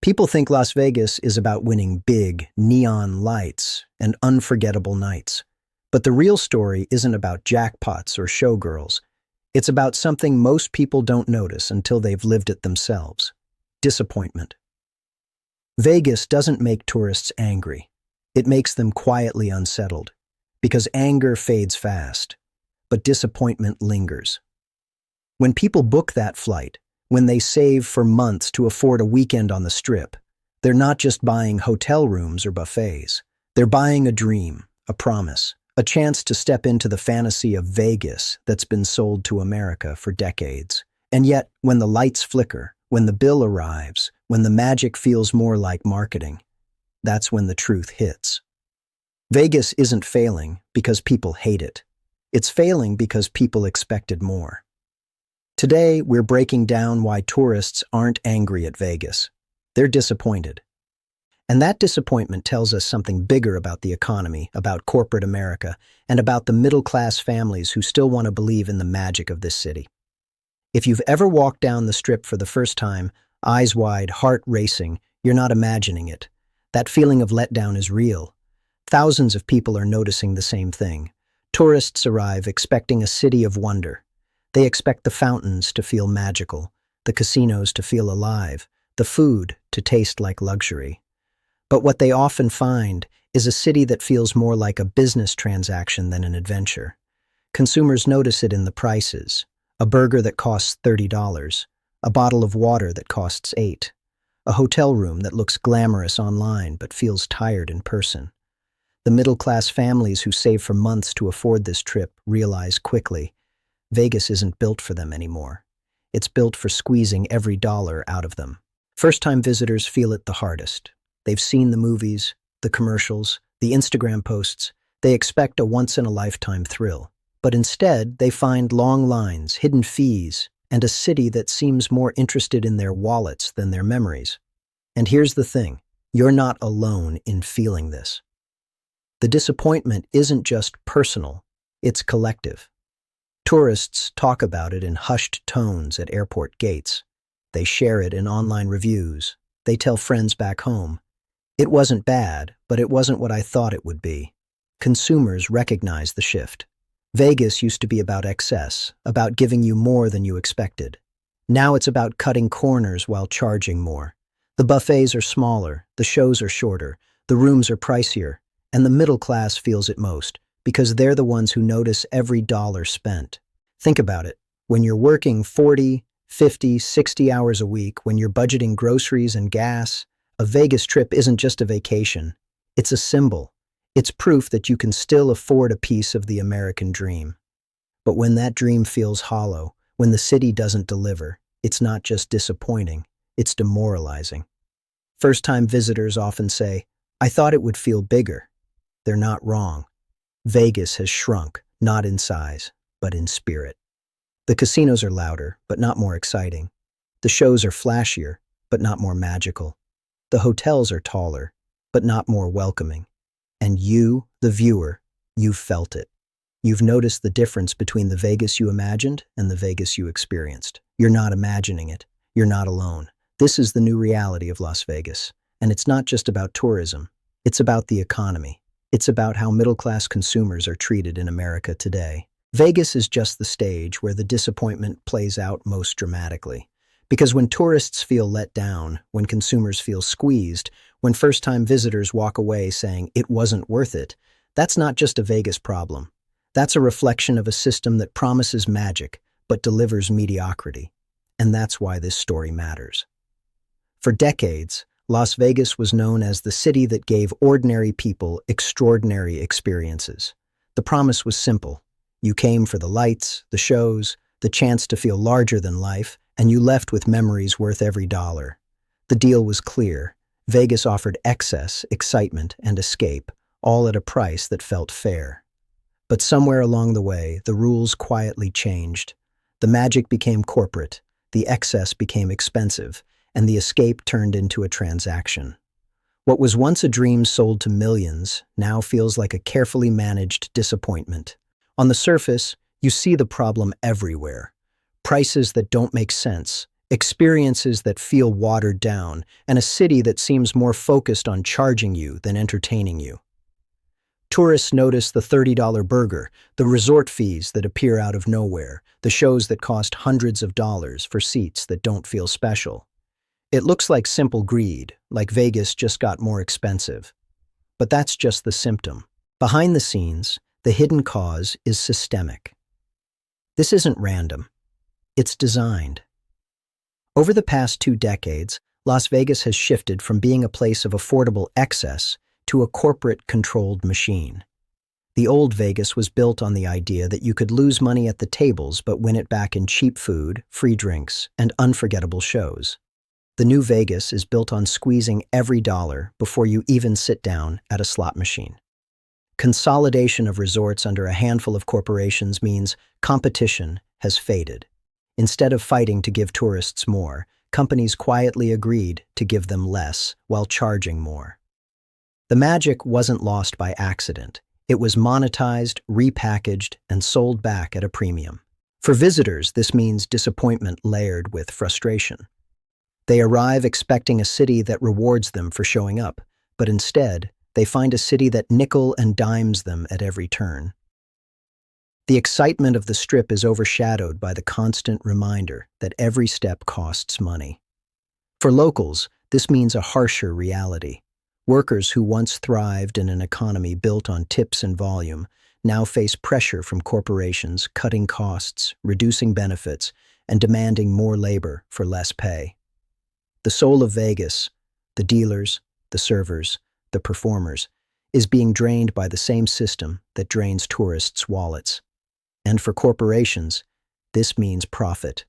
People think Las Vegas is about winning big, neon lights and unforgettable nights. But the real story isn't about jackpots or showgirls. It's about something most people don't notice until they've lived it themselves: disappointment. Vegas doesn't make tourists angry. It makes them quietly unsettled. Because anger fades fast, but disappointment lingers. When people book that flight, when they save for months to afford a weekend on the Strip, they're not just buying hotel rooms or buffets. They're buying a dream, a promise, a chance to step into the fantasy of Vegas that's been sold to America for decades. And yet, when the lights flicker, when the bill arrives, when the magic feels more like marketing, that's when the truth hits. Vegas isn't failing because people hate it. It's failing because people expected more. Today, we're breaking down why tourists aren't angry at Vegas. They're disappointed. And that disappointment tells us something bigger about the economy, about corporate America, and about the middle-class families who still want to believe in the magic of this city. If you've ever walked down the Strip for the first time, eyes wide, heart racing, you're not imagining it. That feeling of letdown is real. Thousands of people are noticing the same thing. Tourists arrive expecting a city of wonder. They expect the fountains to feel magical, the casinos to feel alive, the food to taste like luxury. But what they often find is a city that feels more like a business transaction than an adventure. Consumers notice it in the prices: a burger that costs $30, a bottle of water that costs $8, a hotel room that looks glamorous online but feels tired in person. The middle-class families who save for months to afford this trip realize quickly Vegas isn't built for them anymore. It's built for squeezing every dollar out of them. First-time visitors feel it the hardest. They've seen the movies, the commercials, the Instagram posts. They expect a once-in-a-lifetime thrill. But instead, they find long lines, hidden fees, and a city that seems more interested in their wallets than their memories. And here's the thing: you're not alone in feeling this. The disappointment isn't just personal, it's collective. Tourists talk about it in hushed tones at airport gates. They share it in online reviews. They tell friends back home, "It wasn't bad, but it wasn't what I thought it would be." Consumers recognize the shift. Vegas used to be about excess, about giving you more than you expected. Now it's about cutting corners while charging more. The buffets are smaller, the shows are shorter, the rooms are pricier, and the middle class feels it most, because they're the ones who notice every dollar spent. Think about it. When you're working 40, 50, 60 hours a week, when you're budgeting groceries and gas, a Vegas trip isn't just a vacation. It's a symbol. It's proof that you can still afford a piece of the American dream. But when that dream feels hollow, when the city doesn't deliver, it's not just disappointing, it's demoralizing. First-time visitors often say, "I thought it would feel bigger." They're not wrong. Vegas has shrunk, not in size, but in spirit. The casinos are louder, but not more exciting. The shows are flashier, but not more magical. The hotels are taller, but not more welcoming. And you, the viewer, you've felt it. You've noticed the difference between the Vegas you imagined and the Vegas you experienced. You're not imagining it. You're not alone. This is the new reality of Las Vegas. And it's not just about tourism. It's about the economy. It's about how middle-class consumers are treated in America today. Vegas is just the stage where the disappointment plays out most dramatically. Because when tourists feel let down, when consumers feel squeezed, when first-time visitors walk away saying it wasn't worth it, that's not just a Vegas problem. That's a reflection of a system that promises magic, but delivers mediocrity. And that's why this story matters. For decades, Las Vegas was known as the city that gave ordinary people extraordinary experiences. The promise was simple. You came for the lights, the shows, the chance to feel larger than life, and you left with memories worth every dollar. The deal was clear. Vegas offered excess, excitement, and escape, all at a price that felt fair. But somewhere along the way, the rules quietly changed. The magic became corporate, the excess became expensive, and the escape turned into a transaction. What was once a dream sold to millions now feels like a carefully managed disappointment. On the surface, you see the problem everywhere. Prices that don't make sense, experiences that feel watered down, and a city that seems more focused on charging you than entertaining you. Tourists notice the $30 burger, the resort fees that appear out of nowhere, the shows that cost hundreds of dollars for seats that don't feel special. It looks like simple greed, like Vegas just got more expensive. But that's just the symptom. Behind the scenes, the hidden cause is systemic. This isn't random. It's designed. Over the past 2 decades, Las Vegas has shifted from being a place of affordable excess to a corporate-controlled machine. The old Vegas was built on the idea that you could lose money at the tables but win it back in cheap food, free drinks, and unforgettable shows. The new Vegas is built on squeezing every dollar before you even sit down at a slot machine. Consolidation of resorts under a handful of corporations means competition has faded. Instead of fighting to give tourists more, companies quietly agreed to give them less while charging more. The magic wasn't lost by accident. It was monetized, repackaged, and sold back at a premium. For visitors, this means disappointment layered with frustration. They arrive expecting a city that rewards them for showing up, but instead, they find a city that nickel and dimes them at every turn. The excitement of the Strip is overshadowed by the constant reminder that every step costs money. For locals, this means a harsher reality. Workers who once thrived in an economy built on tips and volume now face pressure from corporations cutting costs, reducing benefits, and demanding more labor for less pay. The soul of Vegas, the dealers, the servers, the performers, is being drained by the same system that drains tourists' wallets. And for corporations, this means profit.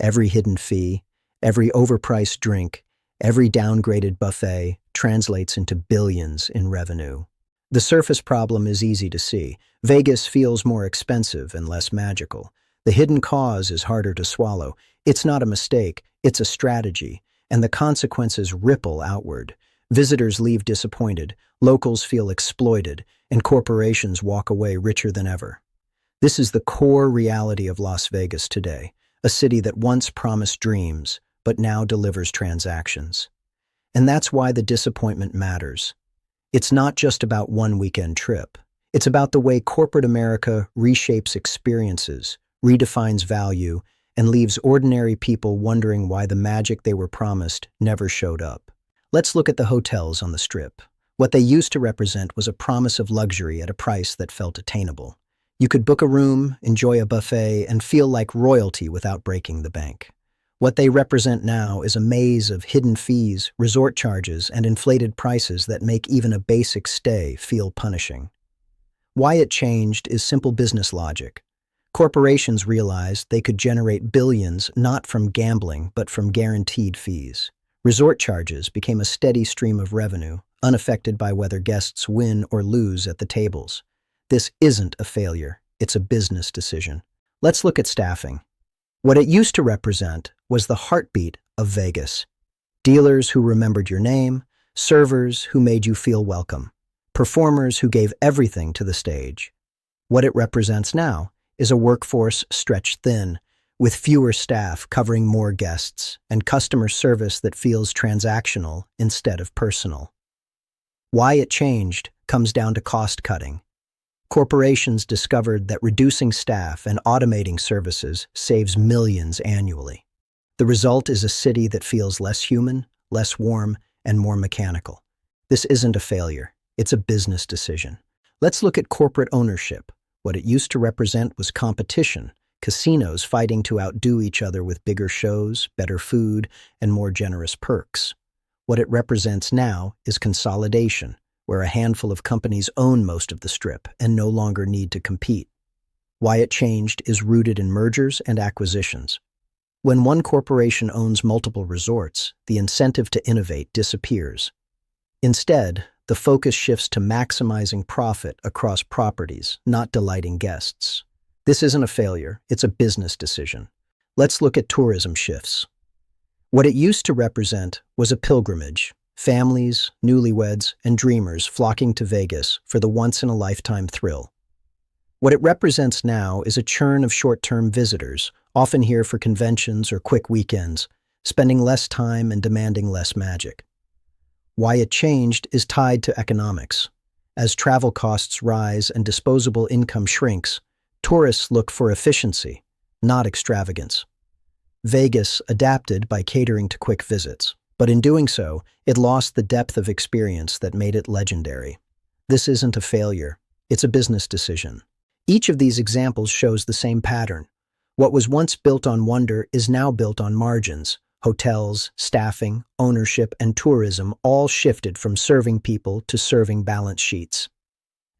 Every hidden fee, every overpriced drink, every downgraded buffet translates into billions in revenue. The surface problem is easy to see. Vegas feels more expensive and less magical. The hidden cause is harder to swallow. It's not a mistake, it's a strategy, and the consequences ripple outward. Visitors leave disappointed, locals feel exploited, and corporations walk away richer than ever. This is the core reality of Las Vegas today, a city that once promised dreams, but now delivers transactions. And that's why the disappointment matters. It's not just about one weekend trip. It's about the way corporate America reshapes experiences, redefines value, and leaves ordinary people wondering why the magic they were promised never showed up. Let's look at the hotels on the Strip. What they used to represent was a promise of luxury at a price that felt attainable. You could book a room, enjoy a buffet, and feel like royalty without breaking the bank. What they represent now is a maze of hidden fees, resort charges, and inflated prices that make even a basic stay feel punishing. Why it changed is simple business logic. Corporations realized they could generate billions not from gambling but from guaranteed fees. Resort charges became a steady stream of revenue, unaffected by whether guests win or lose at the tables. This isn't a failure, it's a business decision. Let's look at staffing. What it used to represent was the heartbeat of Vegas. Dealers who remembered your name, servers who made you feel welcome, performers who gave everything to the stage. What it represents now is a workforce stretched thin, with fewer staff covering more guests, and customer service that feels transactional instead of personal. Why it changed comes down to cost cutting. Corporations discovered that reducing staff and automating services saves millions annually. The result is a city that feels less human, less warm, and more mechanical. This isn't a failure, it's a business decision. Let's look at corporate ownership. What it used to represent was competition, casinos fighting to outdo each other with bigger shows, better food, and more generous perks. What it represents now is consolidation, where a handful of companies own most of the Strip and no longer need to compete. Why it changed is rooted in mergers and acquisitions. When one corporation owns multiple resorts, the incentive to innovate disappears. Instead, the focus shifts to maximizing profit across properties, not delighting guests. This isn't a failure, it's a business decision. Let's look at tourism shifts. What it used to represent was a pilgrimage, families, newlyweds, and dreamers flocking to Vegas for the once-in-a-lifetime thrill. What it represents now is a churn of short-term visitors, often here for conventions or quick weekends, spending less time and demanding less magic. Why it changed is tied to economics. As travel costs rise and disposable income shrinks, tourists look for efficiency, not extravagance. Vegas adapted by catering to quick visits, but in doing so, it lost the depth of experience that made it legendary. This isn't a failure, it's a business decision. Each of these examples shows the same pattern. What was once built on wonder is now built on margins. Hotels, staffing, ownership, and tourism all shifted from serving people to serving balance sheets.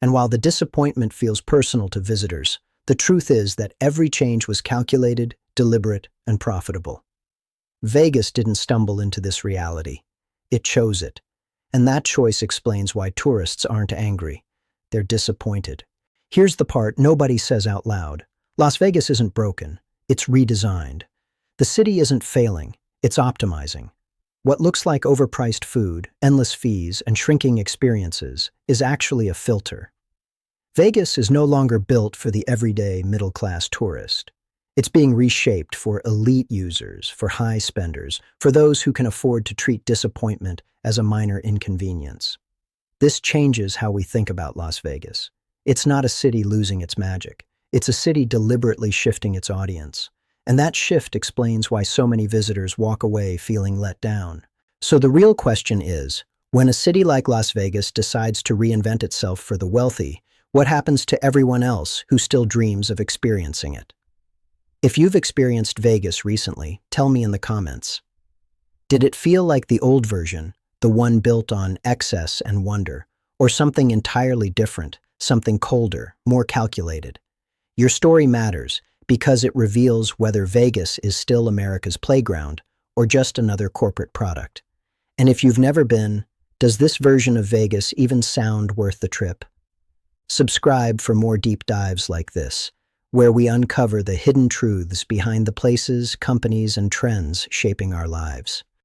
And while the disappointment feels personal to visitors, the truth is that every change was calculated, deliberate, and profitable. Vegas didn't stumble into this reality. It chose it. And that choice explains why tourists aren't angry. They're disappointed. Here's the part nobody says out loud. Las Vegas isn't broken. It's redesigned. The city isn't failing. It's optimizing. What looks like overpriced food, endless fees, and shrinking experiences is actually a filter. Vegas is no longer built for the everyday middle-class tourist. It's being reshaped for elite users, for high spenders, for those who can afford to treat disappointment as a minor inconvenience. This changes how we think about Las Vegas. It's not a city losing its magic. It's a city deliberately shifting its audience. And that shift explains why so many visitors walk away feeling let down. So the real question is, when a city like Las Vegas decides to reinvent itself for the wealthy, what happens to everyone else who still dreams of experiencing it? If you've experienced Vegas recently, tell me in the comments. Did it feel like the old version, the one built on excess and wonder, or something entirely different, something colder, more calculated? Your story matters, because it reveals whether Vegas is still America's playground or just another corporate product. And if you've never been, does this version of Vegas even sound worth the trip? Subscribe for more deep dives like this, where we uncover the hidden truths behind the places, companies, and trends shaping our lives.